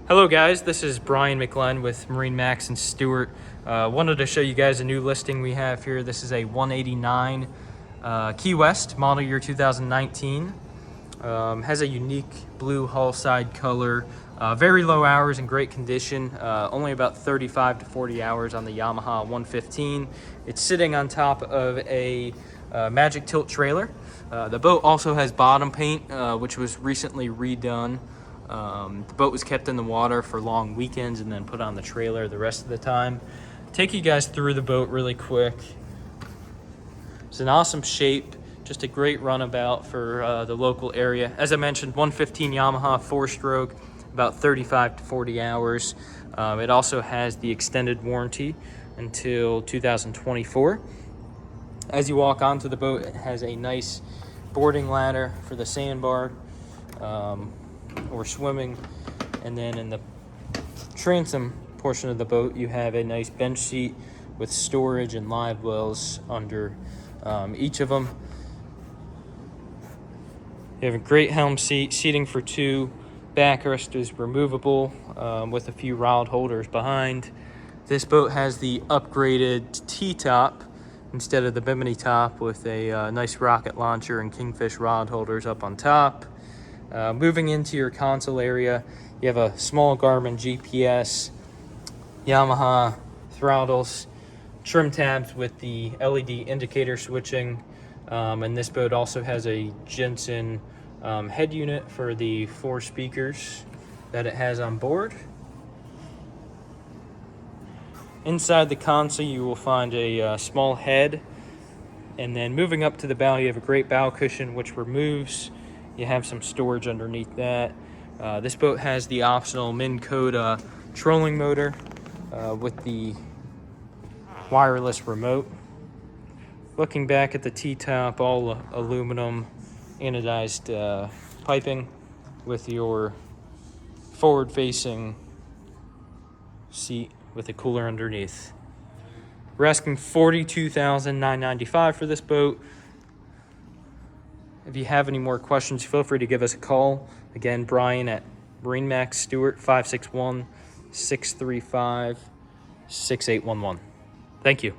Hello guys, this is Brian McGlenn with MarineMax and Stuart. Wanted to show you guys a new listing we have here. This is a 189 Key West, model year 2019. Has a unique blue hull side color, very low hours in great condition, only about 35 to 40 hours on the Yamaha 115. It's sitting on top of a Magic Tilt trailer. The boat also has bottom paint, which was recently redone. The boat was kept in the water for long weekends and then put on the trailer the rest of the time. Take you guys through the boat really quick. It's an awesome shape, just a great runabout for the local area. As I mentioned, 115 Yamaha 4-stroke, about 35 to 40 hours. It also has the extended warranty until 2024. As you walk onto the boat, it has a nice boarding ladder for the sandbar or swimming, and then in the transom portion of the boat you have a nice bench seat with storage and live wells under each of them. You have a great helm seat, seating for two. Backrest is removable with a few rod holders behind. This boat has the upgraded T-top instead of the bimini top, with a nice rocket launcher and kingfish rod holders up on top. Moving into your console area, you have a small Garmin GPS, Yamaha throttles, trim tabs with the LED indicator switching, and this boat also has a Jensen head unit for the 4 speakers that it has on board. Inside the console you will find a small head, and then moving up to the bow you have a great bow cushion which removes. You have some storage underneath that. This boat has the optional Minn Kota trolling motor with the wireless remote. Looking back at the T-top, all aluminum anodized piping with your forward-facing seat with a cooler underneath. We're asking $42,995 for this boat. If you have any more questions, feel free to give us a call. Again, Brian at MarineMax, Stuart, 561-635-6811. Thank you.